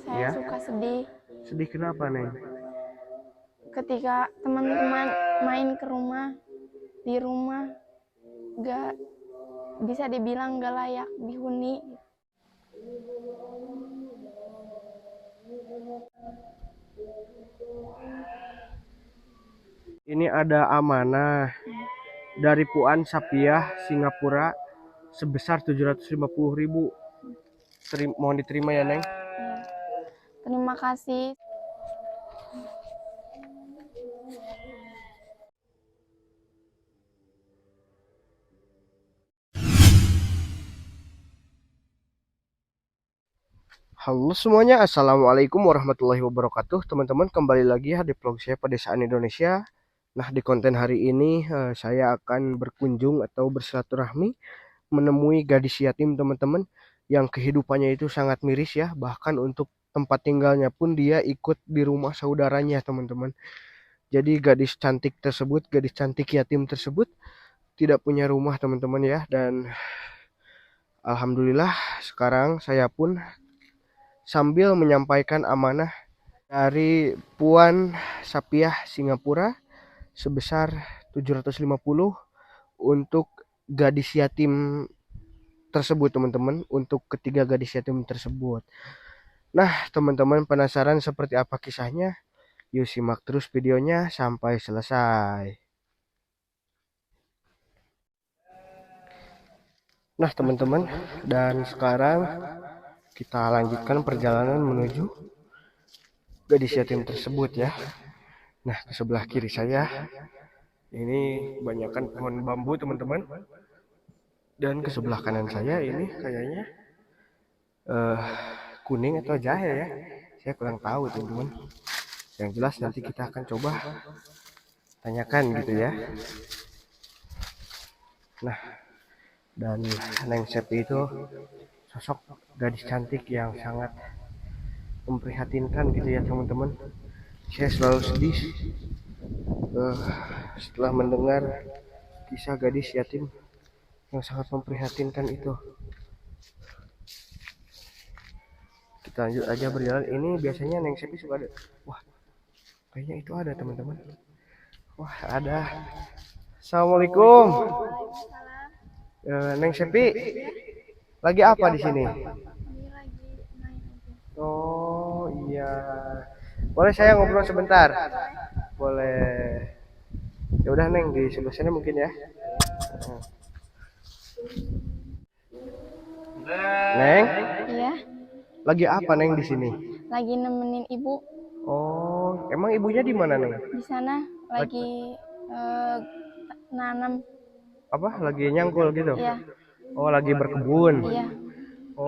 saya Ya, suka sedih sedih kenapa, Neng? ketika teman-teman main ke rumah, di rumah gak bisa dibilang gak layak dihuni. Ini ada amanah dari Puan Sapiah Singapura sebesar 750.000. Mohon diterima ya, Neng. Ya. Terima kasih. Halo semuanya, Assalamualaikum warahmatullahi wabarakatuh. Teman-teman, kembali lagi ya di vlog saya Pedesaan Indonesia. Nah, di konten hari ini saya akan berkunjung atau bersilaturahmi menemui gadis yatim teman-teman yang kehidupannya itu sangat miris ya. Bahkan untuk tempat tinggalnya pun dia ikut di rumah saudaranya teman-teman. Jadi gadis cantik tersebut, gadis cantik yatim tersebut tidak punya rumah teman-teman ya. Dan alhamdulillah sekarang saya pun sambil menyampaikan amanah dari Puan Sapiah Singapura sebesar 750 untuk gadis yatim tersebut teman-teman, untuk ketiga gadis yatim tersebut. Nah, teman-teman penasaran seperti apa kisahnya? Yuk simak terus videonya sampai selesai. Nah, teman-teman, dan sekarang kita lanjutkan perjalanan menuju gadis yatim tersebut ya. Nah, ke sebelah kiri saya ini banyakkan pohon bambu teman-teman. Dan ke sebelah kanan saya ini kayaknya eh kuning atau jahe ya. Saya kurang tahu teman-teman. Yang jelas nanti kita akan coba tanyakan gitu ya. Nah, dan Neng Sepi itu sosok gadis cantik yang sangat memprihatinkan gitu ya teman-teman. Saya selalu sedih eh, setelah mendengar kisah gadis yatim yang sangat memprihatinkan itu. Kita lanjut aja berjalan. Ini biasanya Neng Sepi suka ada. Wah, kayaknya itu ada teman-teman. Wah, ada. Assalamualaikum. Neng Sepi, lagi apa di sini? Oh iya. Boleh saya ngobrol sebentar? Boleh. Ya udah Neng di sebelah sana mungkin ya. Neng, Ya, lagi apa Neng di sini? lagi nemenin ibu Oh, emang ibunya di mana Neng? di sana, lagi eh, nanam. Apa? Lagi nyangkul gitu? Iya, Oh, lagi berkebun. iya. Oh,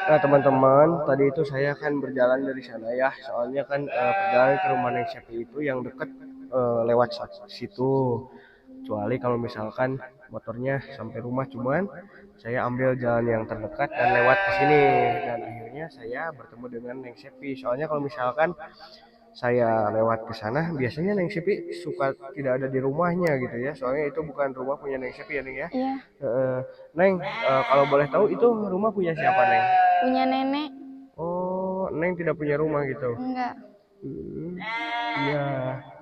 nah teman-teman, tadi itu saya kan berjalan dari sana ya. Soalnya kan perjalanan ke rumah Neng Sepi itu yang dekat lewat situ. Kecuali kalau misalkan motornya sampai rumah cuman saya ambil jalan yang terdekat dan lewat ke sini dan akhirnya saya bertemu dengan Neng Sepi. Soalnya kalau misalkan saya lewat ke sana biasanya Neng Sepi suka tidak ada di rumahnya gitu ya. Soalnya itu bukan rumah punya Neng Sepi ya Neng ya. Iya, Neng, kalau boleh tahu itu rumah punya siapa Neng? punya nenek. Oh, Neng tidak punya rumah gitu. Enggak, Hmm, iya.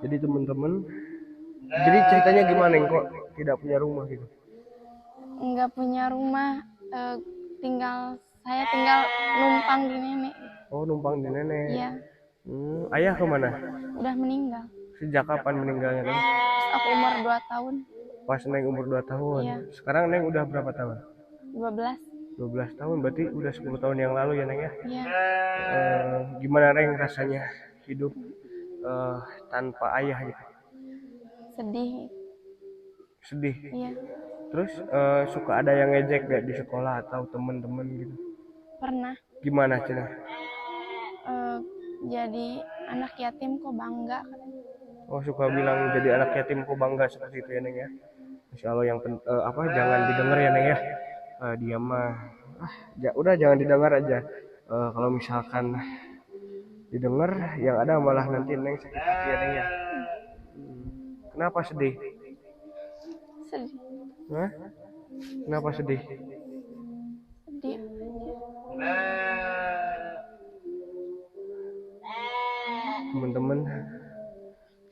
Jadi teman-teman, jadi ceritanya gimana Neng kok tidak punya rumah gitu? enggak punya rumah. eh, saya tinggal numpang di nenek. Oh, numpang di nenek. Iya, Ayah kemana? udah meninggal. Sejak kapan meninggalnya Neng? Pas aku umur 2 tahun. Pas Neng umur 2 tahun. Iya, Sekarang Neng udah berapa tahun? 12. 12 tahun, berarti udah 10 tahun yang lalu ya Neng ya? Iya, Gimana Neng rasanya hidup eh, tanpa ayah gitu? sedih. Sedih. Iya, Terus suka ada yang ngejek gak di sekolah atau temen-temen gitu? pernah. Gimana Cina? eh, jadi anak yatim kok bangga katanya. Oh suka bilang jadi anak yatim kok bangga seperti itu ya Neng ya? Masya Allah yang apa jangan didengar ya Neng ya? Dia mah udah jangan didengar aja. Kalau misalkan didengar yang ada malah nanti Neng sakit hati ya Neng ya. Kenapa sedih? Sedih, Hah? Kenapa sedih? sedih.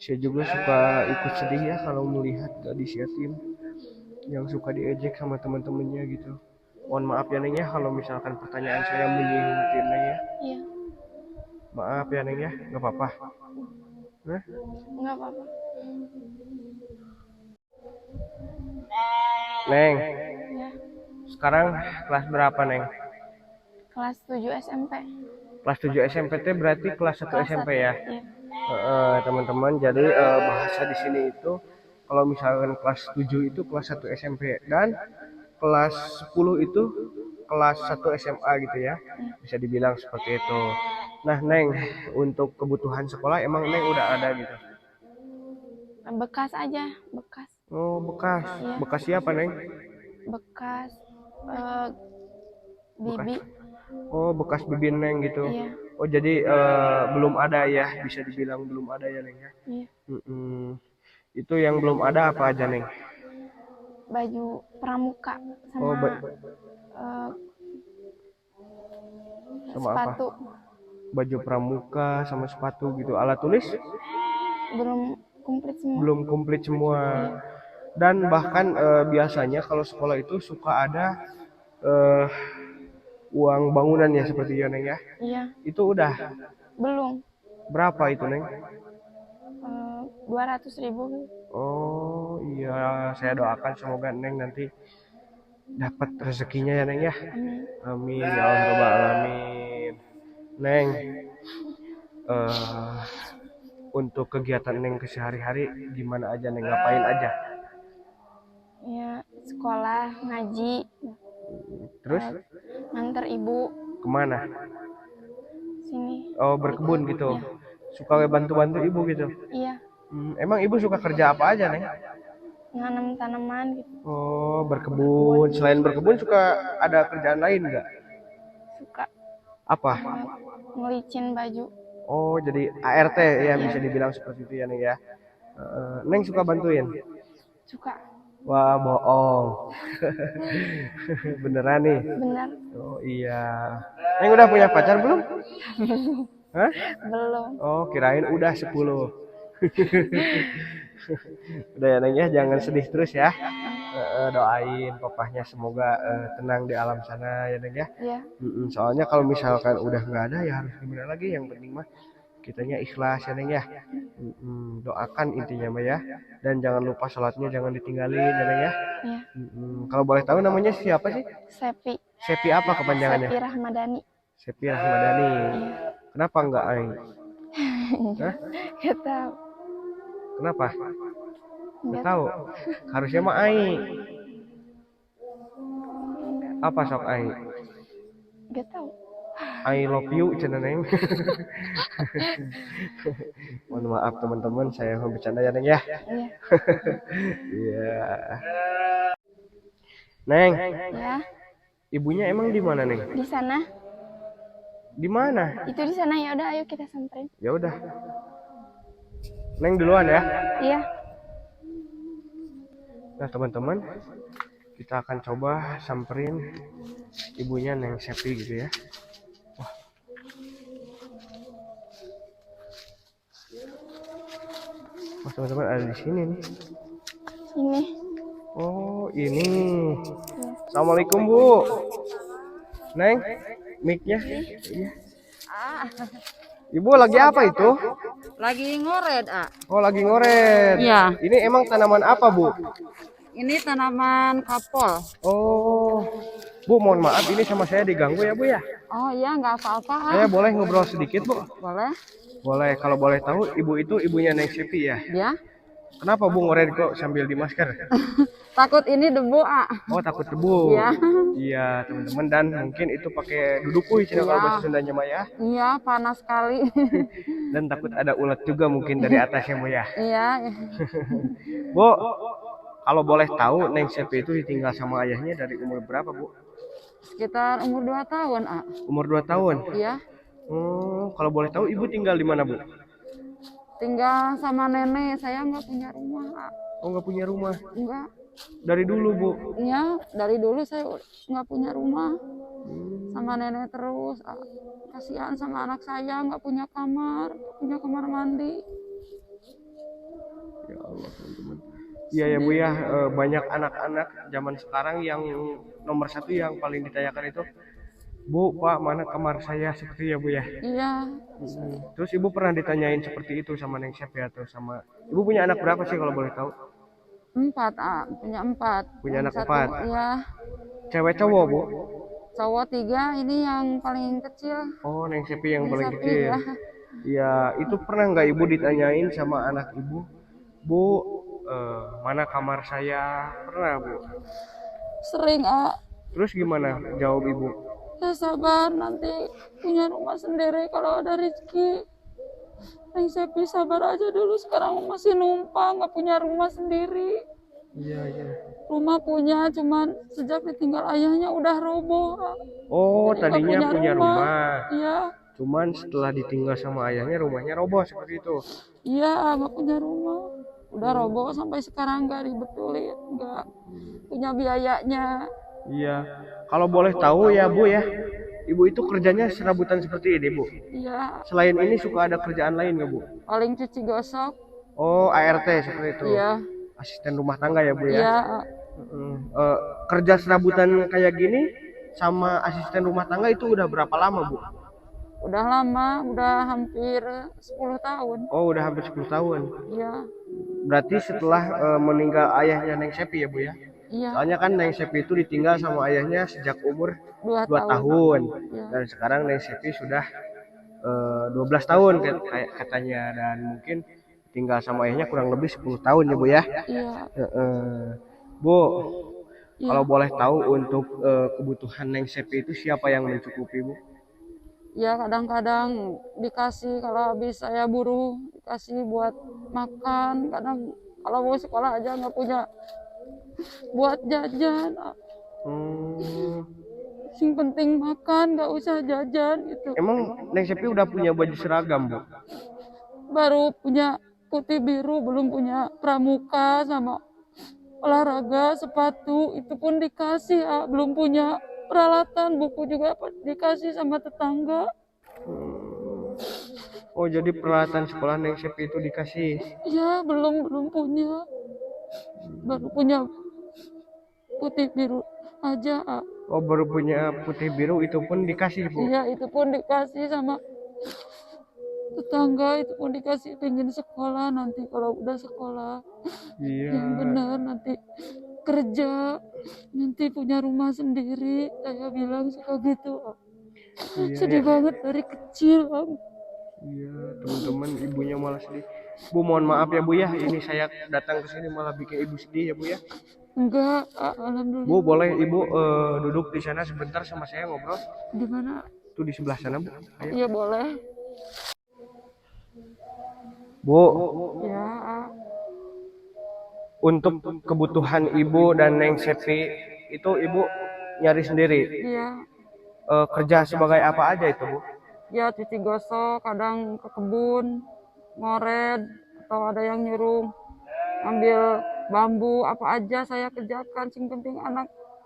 Saya juga suka ikut sedih ya kalau melihat gadis yatim yang suka diejek sama teman-temannya gitu. Mohon maaf ya Neng ya kalau misalkan pertanyaan saya menyinggung hati Neng ya. Iya, Maaf ya Neng ya, nggak apa-apa. Nah, nggak apa-apa. Neng, Ya, sekarang kelas berapa Neng? kelas 7 SMP. Kelas 7 SMP teh berarti kelas 1 Kelas SMP 1. ya. Iya. Teman-teman, jadi bahasa di sini itu kalau misalkan kelas 7 itu kelas 1 SMP dan kelas 10 itu kelas 1 SMA gitu ya. Bisa dibilang seperti itu. Nah, Neng, untuk kebutuhan sekolah emang Neng udah ada gitu. Bekas aja, bekas. Oh, bekas. Iya, Bekas siapa, Neng? bekas Bekas. bibi. Oh, bekas bibin Neng gitu. Iya, Oh, jadi belum ada ya, bisa dibilang belum ada ya, Neng ya. iya. Mm-mm. Itu yang belum ada apa aja, Neng? Baju pramuka Oh, sama eh, sama apa? sepatu. Baju pramuka sama sepatu gitu. Alat tulis Belum komplit semua. belum komplit semua. Iya, Dan bahkan biasanya kalau sekolah itu suka ada eh, uang bangunan ya seperti itu, Neng ya. iya. Itu udah Belum. berapa itu, Neng? 200.000. Oh iya, saya doakan semoga Neng nanti dapat rezekinya ya, Neng ya. Amin. Amin ya Allah Rabbal Alamin. Neng, eh untuk kegiatan Neng kesehari-hari gimana aja Neng, ngapain aja? Ya, sekolah, ngaji, Terus nganter ibu kemana? sini. Oh, berkebun gitu. Iya, Suka bantu-bantu ibu gitu. iya. Emang ibu suka kerja apa aja, Neng? Nanam tanaman gitu. Oh, berkebun. Selain berkebun suka ada kerjaan lain nggak? Suka Apa? ngelicin baju. Oh, jadi ART ya Iya, bisa dibilang seperti itu ya, Neng ya. Neng suka bantuin? suka. Wah, bohong. Beneran nih? Benar. Oh iya. Neng udah punya pacar belum? Hah? Belum. Oh, kirain udah 10. Udah ya Neng ya, jangan sedih terus ya. Doain papahnya semoga tenang di alam sana ya Neng ya. Iya, Soalnya kalau misalkan udah nggak ada ya harus gimana lagi, yang penting mah kitanya ikhlas ya Neng ya. Doakan intinya mah ya. Dan jangan lupa sholatnya jangan ditinggalin ya Neng ya. iya. Kalau boleh tahu namanya siapa sih? Sepi. Sepi apa kepanjangannya? Sepi Rahmadani. Sepi Rahmadani. Iya. Kenapa enggak Aing? Hah? Gak tahu. Kenapa? Gak Nggak tahu. Harusnya mah Aing. Apa sok Aing? Gak tahu. I love you cenah Neng. Mohon maaf teman-teman, saya mau bercanda ya Neng ya. Iya. Iya. Neng, Ya, ibunya emang di mana Neng? di sana. Di mana? Itu di sana, ya udah ayo kita samperin. Ya udah. Neng duluan ya. Iya. Nah teman-teman, kita akan coba samperin ibunya Neng Sepi gitu ya. Wah teman-teman ada di sini nih. Ini. Oh ini. Ya. Assalamualaikum Bu. Neng, mic-nya. Iya. Ibu lagi apa itu? Lagi ngored, Oh lagi ngoret. Iya. Ini emang tanaman apa Bu? Ini tanaman kapol. Oh, Bu mohon maaf ini sama saya diganggu ya Bu ya. Oh iya, nggak apa-apa. Saya boleh ngobrol sedikit Bu? Boleh? Boleh, kalau boleh tahu ibu itu ibunya Neng Sipi ya? Ya. Kenapa Bu ngoret kok sambil di masker? Takut ini debu, Oh takut debu. Iya. Iya teman-teman, dan mungkin itu pakai dudukui cina kalau Iya. bahasa Sundanya mah ya. Iya, panas sekali. Dan takut ada ulat juga mungkin dari atasnya Bu ya. Iya. Bu, kalau boleh tahu Neng Sipi itu ditinggal sama ayahnya dari umur berapa Bu? Sekitar umur 2 tahun, Umur 2 tahun. Iya. Kalau boleh tahu ibu tinggal di mana Bu? Tinggal sama nenek. Saya nggak punya rumah, Oh nggak punya rumah. Enggak. Dari dulu Bu. Iya, dari dulu saya nggak punya rumah. Sama nenek terus, Kasihan sama anak saya, nggak punya kamar mandi. Ya Allah teman-teman. Iya ya Bu ya, banyak anak-anak zaman sekarang yang nomor satu yang paling ditanyakan itu, Bu, Pak, mana kamar saya seperti ya Bu ya. Iya, Terus Ibu pernah ditanyain seperti itu sama Neng Chef ya atau sama Ibu punya anak berapa sih kalau boleh tahu? 4, punya 4. Punya Yang anak satu, 4. ya, Cewek cowok Bu? cowok 3, ini yang paling kecil. Oh, Neng Chef yang Ini paling sapi kecil. ya. Ya, itu pernah nggak Ibu ditanyain sama anak Ibu, Bu, mana kamar saya? Pernah Bu? Sering, Terus gimana jawab Ibu? ya sabar, nanti punya rumah sendiri kalau ada rezeki. Neng Sepi sabar aja dulu, sekarang masih numpang, nggak punya rumah sendiri. Iya, iya. Rumah punya, cuman sejak ditinggal ayahnya udah roboh. Oh, Jadi nggak tadinya punya rumah. Iya, Cuman setelah ditinggal sama ayahnya rumahnya roboh seperti itu. iya, nggak punya rumah. Udah roboh sampai sekarang nggak dibetulin, nggak punya biayanya. Iya. Kalau boleh tahu ya Bu ya, Ibu itu kerjanya serabutan seperti ini Bu. Iya, Selain ini suka ada kerjaan lain nggak Bu? paling cuci gosok. Oh, ART seperti itu. Iya, Asisten rumah tangga ya Bu ya. iya, Kerja serabutan kayak gini sama asisten rumah tangga itu udah berapa lama Bu? udah lama, udah hampir 10 tahun. Oh, udah hampir 10 tahun. Iya, Berarti setelah meninggal ayahnya Neng Sepi ya Bu ya? iya, Soalnya kan Neng Sepi itu ditinggal sama ayahnya sejak umur 2 2 tahun. tahun. Iya. Dan sekarang Neng Sepi sudah 12 tahun kayak katanya, dan mungkin tinggal sama ayahnya kurang lebih 10 tahun ya Bu ya. Iya, Bu, iya. kalau boleh tahu untuk kebutuhan Neng Sepi itu siapa yang mencukupi Bu? Ya kadang-kadang dikasih kalau habis saya buruh, dikasih buat makan. Kadang kalau mau sekolah aja nggak punya buat jajan. Hmm, Sing penting makan, nggak usah jajan gitu. emang Neng Sepi udah punya baju seragam Bu? Baru punya putih biru, belum punya pramuka sama olahraga, sepatu itu pun dikasih. Belum punya peralatan, buku juga dikasih sama tetangga. Oh, jadi peralatan sekolah Neng Sepi itu dikasih. Ya belum punya, baru punya putih biru aja. Oh, baru punya putih biru itu pun dikasih Bu. Iya, itu pun dikasih sama tetangga, itu pun dikasih pengen sekolah nanti kalau udah sekolah Iya. yang benar, nanti kerja, nanti punya rumah sendiri. Saya bilang suka gitu. Iya, Sedih ya. banget dari kecil, Bang. Iya, teman-teman, ibunya malah sedih. Bu, mohon maaf ya Bu ya, ini saya datang ke sini malah bikin ibu sedih ya Bu ya. Enggak, Bu, alhamdulillah. boleh Ibu duduk di sana sebentar sama saya ngobrol? Di mana? Tuh di sebelah sana Bu. Ayo. Iya boleh. Bu, Ya, untuk kebutuhan Ibu dan Neng Sepi itu Ibu nyari sendiri. iya. Kerja sebagai apa aja itu Bu? Ya cuci gosok, kadang ke kebun, ngored, atau ada yang nyuruh ambil bambu, apa aja saya kerjakan. Sing penting anak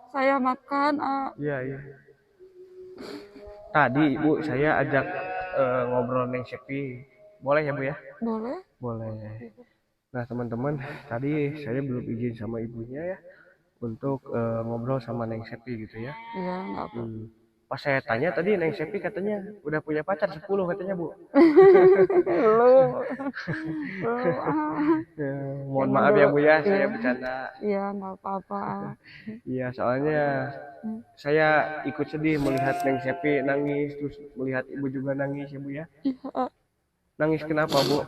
saya makan. Iya, iya. Tadi Bu saya ajak ngobrol Neng Sepi. Boleh ya Bu ya? Boleh? Boleh. Nah teman-teman, tadi saya belum izin sama ibunya ya untuk ngobrol sama Neng Sepi gitu ya. Iya, nggak apa. Pas saya tanya tadi Neng Sepi katanya udah punya pacar 10 katanya Bu. Belum. Ya, mohon Jangan maaf ya dulu. Bu ya, saya Iya. bercanda. Iya, nggak apa-apa. Iya soalnya saya ikut sedih melihat Neng Sepi nangis, terus melihat ibu juga nangis ya Bu ya. Iya, Nangis kenapa Bu?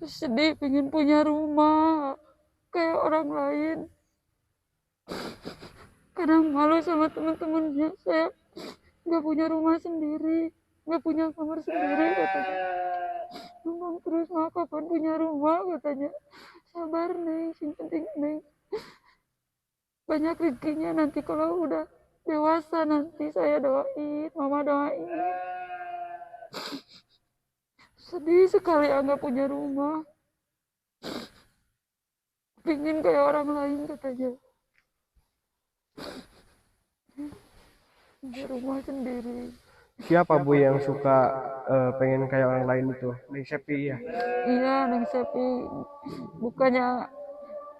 sedih pengen punya rumah kayak orang lain. Kadang malu sama teman-temannya, saya nggak punya rumah sendiri, nggak punya kamar sendiri katanya. Ngomong terus, mau kapan punya rumah katanya. Sabar Neng, yang penting Neng banyak rezekinya nanti kalau udah dewasa, nanti saya doain, mama doain. Sedih sekali nggak punya rumah, pingin kayak orang lain katanya, punya rumah sendiri. Siapa Bu yang suka pengen kayak orang lain itu? Neng Sepi ya. Iya, Neng Sepi bukannya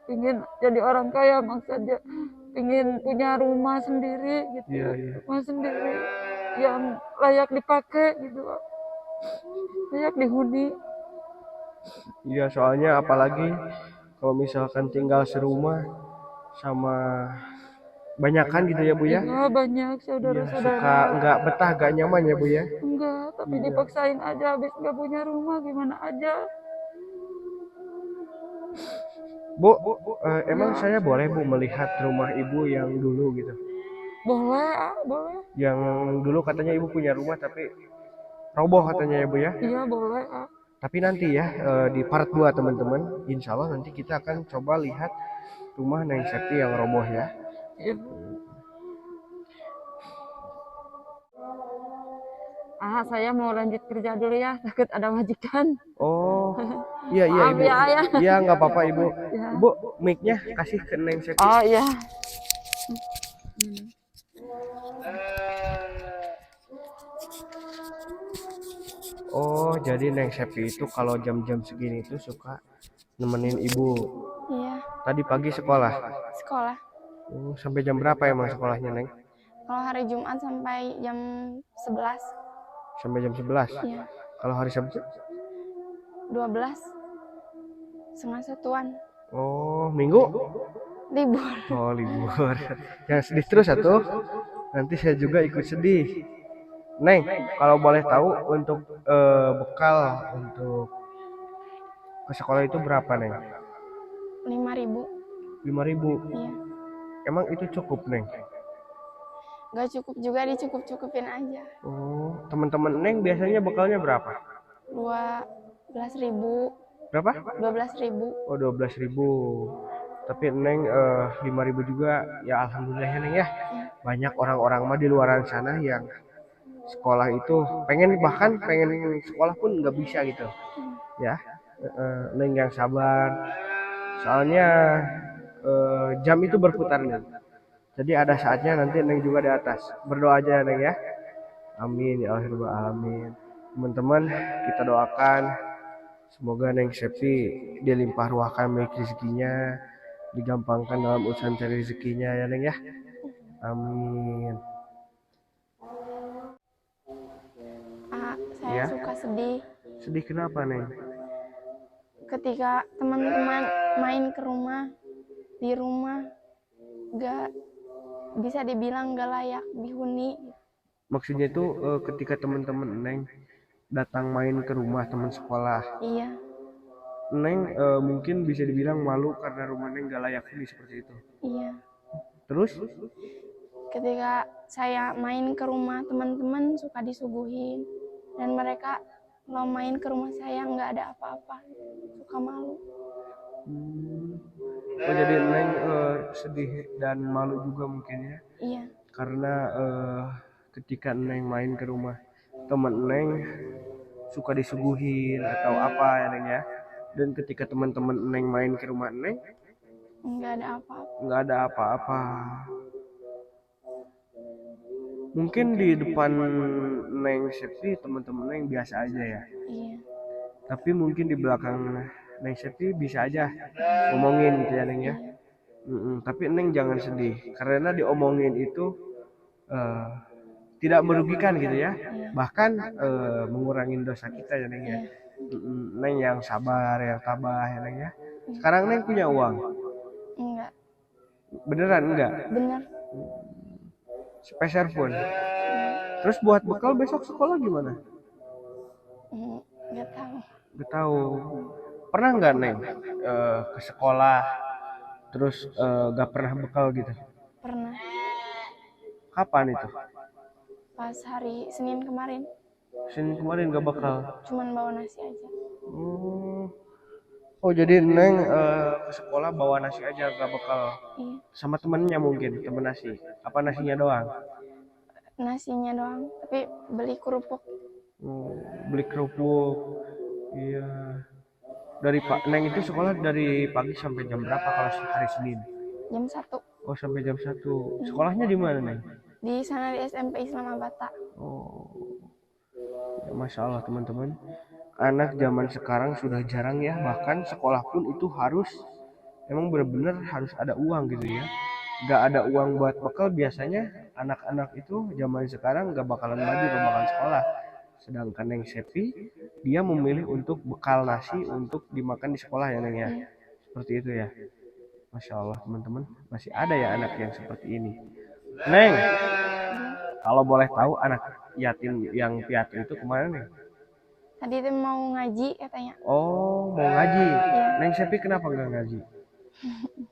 ingin jadi orang kaya, maksudnya ingin punya rumah sendiri gitu, Iya, iya. rumah sendiri yang layak dipakai gitu, layak dihuni. Iya, soalnya apalagi kalau misalkan tinggal serumah sama banyakan gitu ya Bu ya. Iya, banyak Iya, suka saudara-saudara. nggak betah, nggak nyaman ya Bu ya. Enggak, tapi Iya. dipaksain aja, habis nggak punya rumah gimana aja. Bu, emang saya boleh Bu melihat rumah Ibu yang dulu gitu? Boleh, boleh. Yang dulu katanya Ibu punya rumah tapi roboh katanya ya Bu ya. Iya, boleh. Tapi nanti ya di part 2 teman-teman, insya Allah nanti kita akan coba lihat rumah Neng Septi yang roboh ya. Iya. Saya mau lanjut kerja dulu ya, takut ada majikan. Oh, iya iya Maaf Ibu. ya, Ayah. Iya nggak apa-apa Ibu. Ya. Ibu mic-nya kasih ke Neng Septi. Oh iya. Oh, jadi Neng Septi itu kalau jam-jam segini itu suka nemenin Ibu. Iya, Tadi pagi sekolah. sekolah. Sampai jam berapa emang sekolahnya Neng? Kalau hari Jumat sampai jam 11. Sampai jam 11. Iya, Kalau hari Sabtu? 12. Setengah satuan. Oh, Minggu? Libur. Oh, libur. Yang sedih terus satu. Nanti saya juga ikut sedih. Neng, kalau boleh tahu untuk bekal untuk ke sekolah itu berapa, Neng? 5.000. 5.000. Iya. Emang itu cukup, Neng? Gak cukup juga, dicukup-cukupin aja. Oh, teman-teman Neng biasanya bekalnya berapa? 12.000. Berapa? 12.000. Oh, 12.000. Tapi Neng 5.000 juga, ya alhamdulillah ya Neng ya. Banyak orang-orang mah di luaran sana yang sekolah itu pengen, bahkan pengen sekolah pun nggak bisa gitu. Ya, Neng yang sabar. Soalnya jam itu berputar Neng. Jadi ada saatnya nanti Neng juga di atas. Berdoa aja Neng ya. Amin ya Allah alamin. Teman-teman, kita doakan semoga Neng Septi dilimpah ruahkan baik rezekinya, digampangkan dalam urusan cari rezekinya ya Neng ya. Amin. Saya Ya. suka sedih Sedih kenapa Neng? ketika teman-teman main ke rumah, di rumah gak bisa dibilang gak layak dihuni. Maksudnya itu ketika teman-teman Neng datang main ke rumah teman sekolah, Iya, Neng mungkin bisa dibilang malu karena rumah Neng gak layak huni seperti itu. iya. Terus? Ketika saya main ke rumah teman-teman suka disuguhin, dan mereka kalau main ke rumah saya nggak ada apa-apa, suka malu. Oh jadi Neng sedih dan malu juga mungkin ya, Iya, karena ketika Neng main ke rumah teman Neng suka disuguhin atau apa ya Neng ya, dan ketika teman-teman Neng main ke rumah Neng nggak ada apa-apa. nggak ada apa-apa. Mungkin di depan Neng Septi teman-teman Neng biasa aja ya, Iya, tapi mungkin di belakang Neng Septi bisa aja ngomongin gitu ya Neng ya. Tapi Neng jangan sedih karena diomongin itu eh, tidak merugikan gitu ya, bahkan mengurangi dosa kita ya Neng ya. Neng yang sabar, yang tabah ya Neng ya. Sekarang Neng punya uang? enggak. Beneran enggak? Bener. Sepeser pun. Terus buat bekal besok sekolah gimana? Nggak tahu. Gak tahu. Pernah nggak Neng ke sekolah terus gak pernah bekal gitu? Pernah. Kapan itu? Pas hari Senin kemarin, Senin kemarin gak bekal. cuman bawa nasi aja. Oh jadi Neng ke sekolah bawa nasi aja gak bekal. Iya, Sama temennya mungkin temen nasi. Apa nasinya doang? nasinya doang, tapi beli kerupuk. Beli kerupuk. Iya. Dari Pak Neng itu sekolah dari pagi sampai jam berapa kalau hari Senin? Jam 1 Oh sampai jam 1. Sekolahnya di mana Neng? di sana, di SMP Islam Abata. Oh Masya Allah teman-teman, anak zaman sekarang sudah jarang ya, bahkan sekolah pun itu harus emang bener-bener harus ada uang gitu ya. Gak ada uang buat bekal, biasanya anak-anak itu zaman sekarang gak bakalan maju, gak bakalan sekolah. Sedangkan Neng Sepi, dia memilih untuk bekal nasi untuk dimakan di sekolah ya Neng ya. Iya. Seperti itu ya. Masya Allah teman-teman, masih ada ya anak yang seperti ini. Neng, kalau boleh tahu anak yatim yang piatu itu kemana Neng? Tadi tuh mau ngaji katanya. Oh, mau ngaji. Iya. Neng Sepi kenapa nggak ngaji?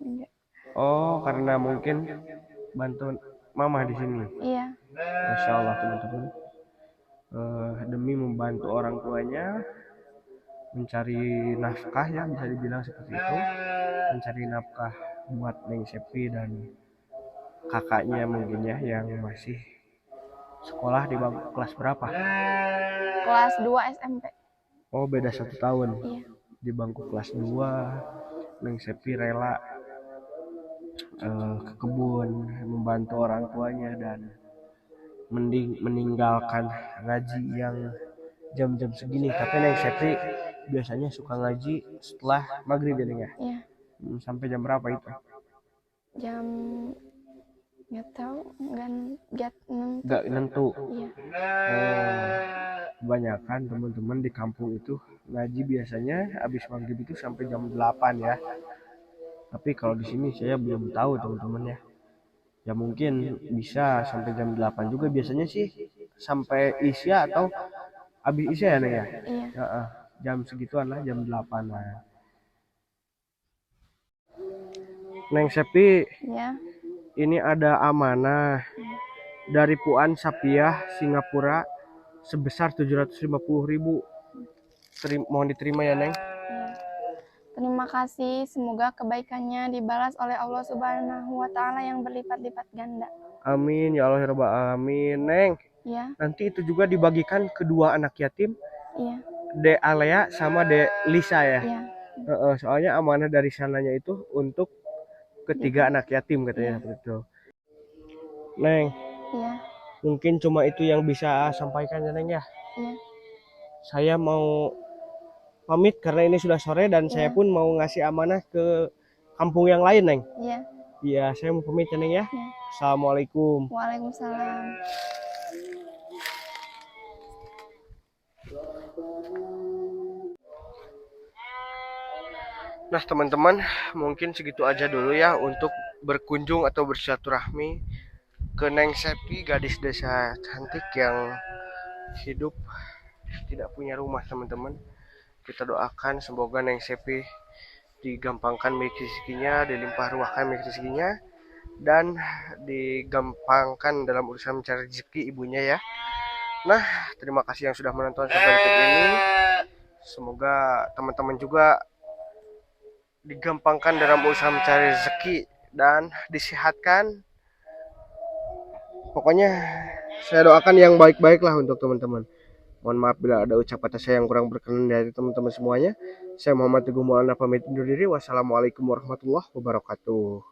Enggak. Oh, karena mungkin bantu mama di sini. Iya. Masya Allah teman-teman. Demi membantu orang tuanya mencari nafkah ya, bisa dibilang seperti itu, mencari nafkah buat Neng Sepi dan kakaknya mungkin ya yang masih sekolah di bangku kelas berapa? Kelas 2 SMP. Oh, beda 1 tahun. Iya. Di bangku kelas 2 Neng Sepi rela ke kebun membantu orang tuanya dan meninggalkan ngaji yang jam-jam segini. Tapi Neng Sepi biasanya suka ngaji setelah maghrib ya Neng ya. Iya. Sampai jam berapa itu? Jam nggak tahu, nggak nentu. Nggak nentu. Iya. Kebanyakan teman-teman di kampung itu ngaji biasanya habis maghrib itu sampai jam 8 ya. Tapi kalau di sini saya belum tahu teman-teman ya. Ya mungkin bisa sampai jam 8 juga, biasanya sih sampai isya atau habis isya ya Neng ya. Iya. Jam segituan lah, jam 8 lah. Neng Sepi, Iya. ini ada amanah dari Puan Sapiah Singapura sebesar 750.000. Mohon diterima ya Neng. Iya. Terima kasih, semoga kebaikannya dibalas oleh Allah Subhanahu wa Ta'ala yang berlipat-lipat ganda. Amin ya Allah ya Rabbal Alamin. Neng, Iya. nanti itu juga dibagikan kedua anak yatim, Iya. De Alea sama De Lisa ya. Iya. Soalnya amanah dari sananya itu untuk ketiga anak yatim katanya begitu. Neng, Iya. mungkin cuma itu yang bisa sampaikan ya Neng ya. Iya. Saya mau pamit karena ini sudah sore dan saya pun mau ngasih amanah ke kampung yang lain Neng. Iya. Iya, saya mau pamit ya Neng ya. Iya. Assalamualaikum. Waalaikumsalam. Nah teman-teman, mungkin segitu aja dulu ya untuk berkunjung atau bersilaturahmi ke Neng Sepi, gadis desa cantik yang hidup tidak punya rumah teman-teman. Kita doakan semoga Neng Sepi digampangkan milik rezekinya, dilimpah ruahkan milik rezekinya, dan digampangkan dalam urusan mencari rezeki ibunya ya. Nah, terima kasih yang sudah menonton sampai detik ini. Semoga teman-teman juga digampangkan dalam usaha mencari rezeki dan disehatkan. Pokoknya saya doakan yang baik-baik lah untuk teman-teman. Mohon maaf bila ada ucapan kata saya yang kurang berkenan dari teman-teman semuanya. Saya Muhammad Teguh Maulana pamit undur diri. Wassalamualaikum warahmatullahi wabarakatuh.